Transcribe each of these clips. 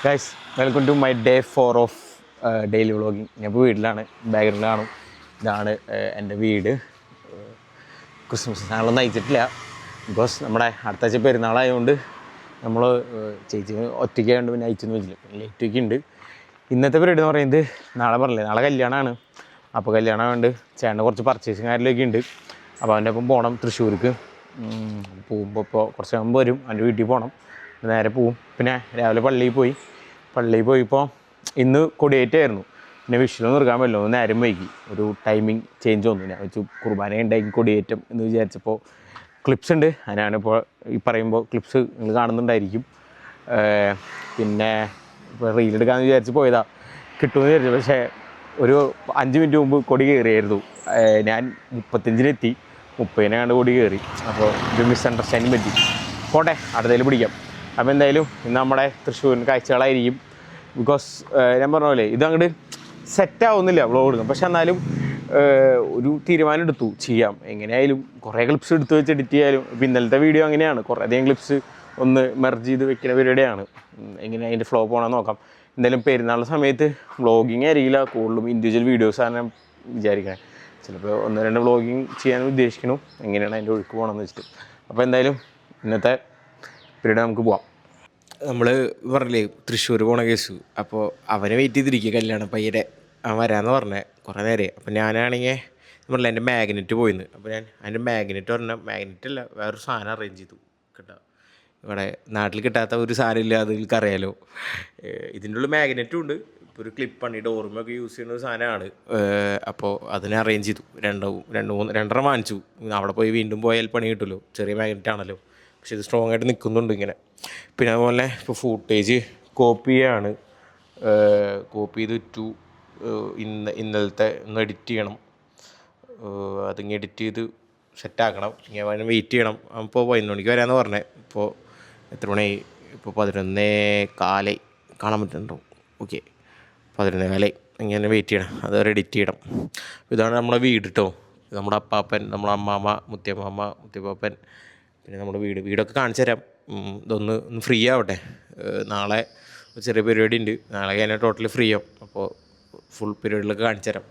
Guys welcome to my day 4 of daily vlogging. ഞാൻ ഇപ്പോൾ വീട്ടിലാണ്, ബാക്ക്ഗ്രൗണ്ടിൽ കാണും. ഇതാണ് എൻ്റെ വീട്. ക്രിസ്മസ് ഞങ്ങളൊന്നും അയച്ചിട്ടില്ല, ബിക്കോസ് നമ്മുടെ അടുത്താഴ്ച പെരുന്നാളായതുകൊണ്ട് നമ്മൾ ചേച്ചി ഒറ്റയ്ക്കായതുകൊണ്ട് പിന്നെ അയച്ചൊന്നും വെച്ചില്ല. ലേറ്റൊക്കെ ഉണ്ട്. ഇന്നത്തെ പരിപാടി എന്ന് പറയുന്നത് നാളെ പറഞ്ഞില്ലേ, നാളെ കല്യാണമാണ്. അപ്പോൾ കല്യാണം കൊണ്ട് ചേട്ടൻ്റെ കുറച്ച് പർച്ചേസിങ് കാര്യങ്ങളൊക്കെ ഉണ്ട്. അപ്പോൾ അവൻ്റെ ഒപ്പം പോകണം തൃശ്ശൂർക്ക്. പോകുമ്പോൾ ഇപ്പോൾ കുറച്ച് മുമ്പ് വരും, അവൻ്റെ വീട്ടിൽ പോകണം. നേരെ പോവും. പിന്നെ രാവിലെ പള്ളിയിൽ പോയിപ്പോൾ ഇന്ന് കൊടിയേറ്റായിരുന്നു. പിന്നെ വിഷുവിലൊന്നും നിർക്കാൻ പറ്റില്ല, ഒന്ന് നേരം വൈകി, ഒരു ടൈമിങ് ചേഞ്ച് വന്നു. ഞാൻ വെച്ചു കുർബാന ഉണ്ടാക്കി കൊടിയേറ്റം എന്ന് വിചാരിച്ചപ്പോൾ ക്ലിപ്സ് ഉണ്ട്. ഞാനിപ്പോൾ ഈ പറയുമ്പോൾ ക്ലിപ്സ് നിങ്ങൾ കാണുന്നുണ്ടായിരിക്കും. പിന്നെ ഇപ്പോൾ റീലെടുക്കാമെന്ന് വിചാരിച്ച് പോയതാ, കിട്ടുമെന്ന് വിചാരിച്ചു. പക്ഷേ ഒരു 5 മിനിറ്റ് മുമ്പ് കൊടി കയറിയായിരുന്നു. ഞാൻ 35-നെത്തി, 30-നെ കണ്ട് കൊടി കയറി. അപ്പോൾ ഒരു മിസ്അണ്ടർസ്റ്റാൻഡിങ് പറ്റി. പോട്ടെ, അടുത്തതിൽ പിടിക്കാം. അപ്പോൾ എന്തായാലും ഇന്ന് നമ്മുടെ തൃശ്ശൂരിന് കാഴ്ചകളായിരിക്കും. ബിക്കോസ് ഞാൻ പറഞ്ഞ പോലെ ഇത് അങ്ങോട്ട് സെറ്റാവുന്നില്ല വ്ളോഗ് എടുക്കും. പക്ഷെ എന്നാലും ഒരു തീരുമാനം എടുത്തു, ചെയ്യാം. എങ്ങനെയായാലും കുറേ ക്ലിപ്സ് എടുത്ത് വെച്ച് എഡിറ്റ് ചെയ്യാലും. ഇപ്പോൾ ഇന്നലത്തെ വീഡിയോ അങ്ങനെയാണ്, കുറേയധികം ക്ലിപ്സ് ഒന്ന് മെർജ് ചെയ്ത് വെക്കുന്ന പരിപാടിയാണ്. എങ്ങനെ അതിൻ്റെ ഫ്ലോ പോകണമെന്ന് നോക്കാം. എന്തായാലും പെരുന്നാളുടെ സമയത്ത് വ്ളോഗിങ് ആയിരിക്കില്ല, കൂടുതലും ഇൻഡിവിജ്വൽ വീഡിയോസാണ് ഞാൻ വിചാരിക്കുന്നത്. ചിലപ്പോൾ 1-2 വ്ളോഗിങ് ചെയ്യാൻ ഉദ്ദേശിക്കണം, എങ്ങനെയാണ് അതിൻ്റെ ഒഴുക്ക് പോകണമെന്ന് വെച്ചിട്ട്. അപ്പോൾ എന്തായാലും ഇന്നത്തെ പരിപാടി നമുക്ക് പോവാം. നമ്മൾ പറഞ്ഞില്ലേ തൃശ്ശൂർ പോണ കേസ്. അപ്പോൾ അവനെ വെയിറ്റ് ചെയ്തിരിക്കുക, കല്യാണം പയ്യനെ അവൻ വരാമെന്ന് പറഞ്ഞത് കുറേ നേരെ. അപ്പോൾ ഞാനാണെങ്കിൽ പറഞ്ഞില്ല എൻ്റെ മാഗ്നറ്റ് പോയിന്ന്. അപ്പോൾ ഞാൻ അതിൻ്റെ മാഗ്നറ്റ് പറഞ്ഞാൽ മാഗ്നറ്റല്ല, വേറൊരു സാധനം അറേഞ്ച് ചെയ്തു കേട്ടോ. ഇവിടെ നാട്ടിൽ കിട്ടാത്ത ഒരു സാധനം ഇല്ല, അത് നിങ്ങൾക്കറിയാലോ. ഇതിൻ്റെ ഉള്ളിൽ മാഗ്നറ്റും ഉണ്ട്. ഇപ്പോൾ ഒരു ക്ലിപ്പാണ്, ഈ ഡോർമൊക്കെ യൂസ് ചെയ്യുന്ന ഒരു സാധനമാണ്. അപ്പോൾ അതിനെ അറേഞ്ച് ചെയ്തു. 2 വാങ്ങിച്ചു. അവിടെ പോയി വീണ്ടും പോയാൽ പണി കിട്ടുമല്ലോ, ചെറിയ മാഗ്നറ്റ് ആണല്ലോ. പക്ഷേ ഇത് സ്ട്രോങ് ആയിട്ട് നിൽക്കുന്നുണ്ട് ഇങ്ങനെ. പിന്നെ അതുപോലെ ഇപ്പോൾ ഫൂട്ടേജ് കോപ്പി ചെയ്യാണ്. കോപ്പി ചെയ്തിട്ടു. ഇന്നലത്തെ ഒന്ന് എഡിറ്റ് ചെയ്യണം. അതിങ്ങനെ എഡിറ്റ് ചെയ്ത് സെറ്റാക്കണം. ഇങ്ങനെ അവന് വെയിറ്റ് ചെയ്യണം. അപ്പോൾ 11 മണിക്ക് വരാമെന്ന് പറഞ്ഞത്. ഇപ്പോൾ എത്ര മണിയായി? ഇപ്പോൾ 11:15 കാണാൻ പറ്റുന്നുണ്ടോ? ഓക്കെ, 11:15 ഇങ്ങനെ വെയിറ്റ് ചെയ്യണം. അതുവരെ എഡിറ്റ് ചെയ്യണം. ഇതാണ് നമ്മളെ വീട് കേട്ടോ. നമ്മുടെ അപ്പാപ്പൻ, നമ്മുടെ അമ്മാമ്മ, മുത്തിയപ്പാപ്പൻ, പിന്നെ നമ്മുടെ വീടൊക്കെ കാണിച്ചു തരാം. ഇതൊന്ന് ഫ്രീ ആവട്ടെ. നാളെ ചെറിയ പരിപാടി ഉണ്ട്. നാളെ ഞാൻ ടോട്ടലി ഫ്രീ ആവും. അപ്പോൾ ഫുൾ പരിപാടികളൊക്കെ കാണിച്ചു തരാം.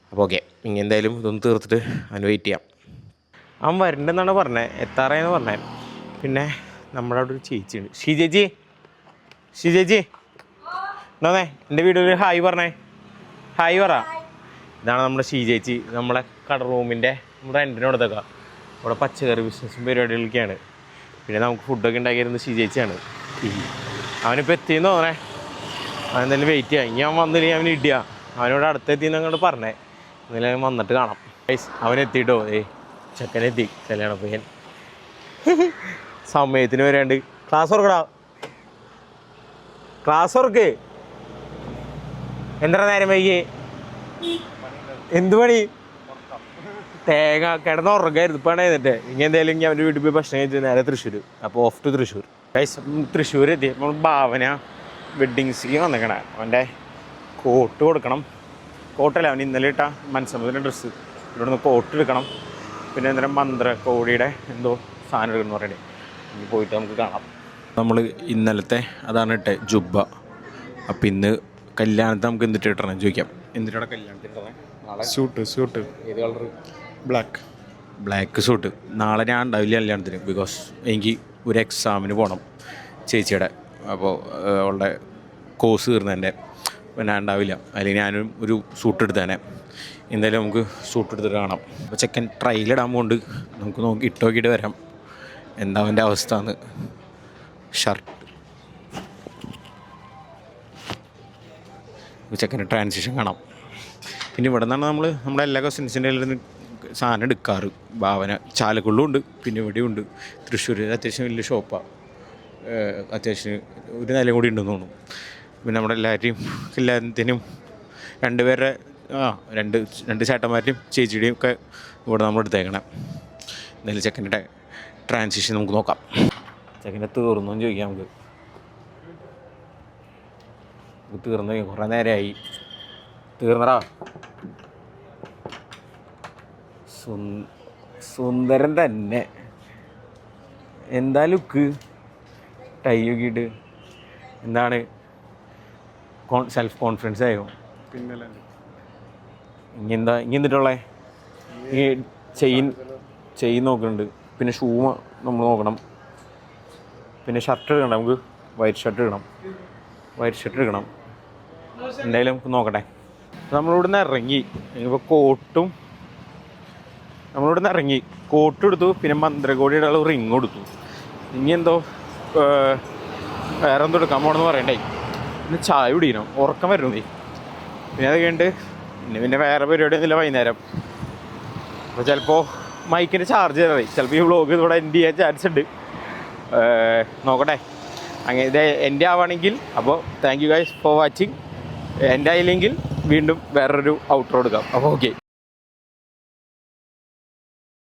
അപ്പോൾ ഓക്കെ, ഇങ്ങനെ എന്തായാലും ഇതൊന്ന് തീർത്തിട്ട് അവന് വെയിറ്റ് ചെയ്യാം. അവൻ വരണ്ടെന്നാണ് പറഞ്ഞത്, എത്താറായെന്ന് പറഞ്ഞത്. പിന്നെ നമ്മുടെ അവിടെ ഒരു ചേച്ചിയുണ്ട്, ഷീജേച്ചി എന്നാന്നേ എൻ്റെ വീട്ടിൽ ഹായ് പറഞ്ഞേ. ഹായ് പറ. ഇതാണ് നമ്മുടെ ഷീജേച്ചി, നമ്മളെ കട റൂമിൻ്റെ നമ്മുടെ റെൻറ്റിന് കൊടുത്തേക്കാം. അവിടെ പച്ചക്കറി ബിസിനസ്സും പരിപാടികളൊക്കെയാണ്. പിന്നെ നമുക്ക് ഫുഡൊക്കെ ഉണ്ടാക്കിയിരുന്നത് ഷീജേച്ചിയാണ്. അവനിപ്പോൾ എത്തിയെന്ന് തോന്നണേ. അവനെന്തായാലും വെയിറ്റ് ചെയ്യാം. ഇനി അവൻ വന്നില്ലെങ്കിൽ അവന് ഇടിയ. അവനോട് അടുത്തെത്തിയെന്ന് അങ്ങോട്ട് പറഞ്ഞേ. എന്നാലും വന്നിട്ട് കാണാം. അവനെത്തിയിട്ടോ, ചെക്കനെത്തി, കല്യാണ പയ്യൻ. സമയത്തിന് വരാണ്ട്. ക്ലാസ് ഓർക്കടാ, ക്ലാസ് ഓർക്ക്. എന്താ നേരം വൈകി? എന്ത് പണി? തേങ്ങ കിടന്ന് ഉറങ്ങായിരുന്നു. ഇപ്പം എഴുന്നിട്ട് ഇങ്ങനെ എന്തായാലും ഇങ്ങനെ അവൻ്റെ വീട്ടിൽ പോയി ഭക്ഷണം കഴിച്ച് നേരെ തൃശ്ശൂർ. അപ്പോൾ ഓഫ് ടു തൃശ്ശൂർ. തൃശ്ശൂർ എത്തി. നമ്മൾ ഭാവന വെഡ്ഡിങ്സിക്ക് വന്നേക്കണേ. അവൻ്റെ കോട്ട് കൊടുക്കണം. കോട്ടല്ല, അവൻ ഇന്നലെ ഇട്ട മനസ്സമ്മതത്തിൻ്റെ ഡ്രസ്സ്. ഇവിടെ നിന്ന് കോട്ട് എടുക്കണം. പിന്നെ അന്നേരം മന്ത്രക്കോടിയുടെ എന്തോ സാധനം എടുക്കണം പറയണേ. ഇനി പോയിട്ട് നമുക്ക് കാണാം. നമ്മൾ ഇന്നലത്തെ അതാണ് ഇട്ടെ, ജുബ്ബ. അപ്പം ഇന്ന് കല്യാണത്തിന് നമുക്ക് എന്തിട്ട് ഇട്ടണം ചോദിക്കാം. എന്തിട്ടാണ് കല്യാണത്തിന് ഇട്ടണേ? നാളെ സ്യൂട്ട്. ഏത് കളർ? Black suit. നാളെ ഞാൻ ഉണ്ടാവില്ല കല്യാണത്തിന്, ബിക്കോസ് എനിക്ക് ഒരു എക്സാമിന് പോകണം ചേച്ചിയുടെ. അപ്പോൾ അവളുടെ കോഴ്സ് തീർന്നതിൻ്റെ. അപ്പോൾ ഞാൻ ഉണ്ടാവില്ല. അല്ലെങ്കിൽ ഞാനും ഒരു സൂട്ട് എടുത്തേനെ. എന്തായാലും നമുക്ക് സൂട്ട് എടുത്തിട്ട് കാണാം. അപ്പോൾ ചെക്കൻ ട്രയലിടാൻ പോകുന്നുണ്ട്. നമുക്ക് ഇട്ട് നോക്കിയിട്ട് വരാം എന്താ അവൻ്റെ അവസ്ഥ എന്ന്. ഷർട്ട് ചെക്കൻ്റെ ട്രാൻസിഷൻ കാണാം. പിന്നെ ഇവിടെ നിന്നാണ് നമ്മുടെ എല്ലാ കസിൻസിൻ്റെ സാധനം എടുക്കാറ്. ഭാവന ചാലക്കുള്ളും ഉണ്ട്, പിന്നെ ഇവിടെയും ഉണ്ട്. തൃശ്ശൂർ അത്യാവശ്യം വലിയ ഷോപ്പാണ്. അത്യാവശ്യം ഒരു നിലയും കൂടി ഉണ്ടെന്ന് തോന്നുന്നു. പിന്നെ നമ്മുടെ എല്ലാത്തിനും 2 പേരുടെ രണ്ട് ചേട്ടന്മാരുടെയും ചേച്ചിയുടെയും ഒക്കെ ഇവിടെ നമ്മൾ എടുത്തേക്കണം. എന്തായാലും ചെക്കൻ്റെ ട്രാൻസിഷൻ നമുക്ക് നോക്കാം. ചെക്കൻ്റെ തീർന്നോന്ന് ചോദിക്കാം നമുക്ക്. തീർന്നു, കുറേ നേരമായി. തീർന്നടാ. സുന്ദരൻ തന്നെ. എന്താ ലുക്ക്? ടൈ നോക്കിയിട്ട് എന്താണ് സെൽഫ് കോൺഫിഡൻസ് ആയോ? പിന്നെ ഇനി എന്നിട്ടുള്ളേ ഈ ചെയിൻ നോക്കുന്നുണ്ട്, പിന്നെ ഷൂ നമ്മൾ നോക്കണം, പിന്നെ ഷർട്ട് എടുക്കണം, നമുക്ക് വൈറ്റ് ഷർട്ട് എടുക്കണം. എന്തായാലും നമുക്ക് നോക്കട്ടെ. നമ്മളിവിടുന്ന് ഇറങ്ങി ഇനിയിപ്പോൾ കോട്ടും എടുത്തു, പിന്നെ മന്ത്രകോടിയുടെ റിങ് കൊടുത്തു. ഇനി എന്തോ വേറെ എന്തോ എടുക്കാൻ പോകണമെന്ന് പറയണ്ടേ. പിന്നെ ചായ കുടിക്കണം, ഉറക്കം വരുന്നേ. പിന്നെ അത് കഴിഞ്ഞിട്ട് പിന്നെ വേറെ പരിപാടിയൊന്നുമില്ല വൈകുന്നേരം. അപ്പോൾ ചിലപ്പോൾ മൈക്കിൻ്റെ ചാർജ് ചെയ്തേ, ചിലപ്പോൾ ഈ വ്ളോഗ് ഇവിടെ എൻഡ് ചെയ്യാൻ ചാൻസ് ഉണ്ട്. നോക്കട്ടെ, അങ്ങനെ ഇത് എൻ്റെ ആവുകയാണെങ്കിൽ. അപ്പോൾ thank you guys for watching. എൻ്റെ ആയില്ലെങ്കിൽ വീണ്ടും വേറൊരു ഔട്ട്റോ എടുക്കാം. അപ്പോൾ ഓക്കെ.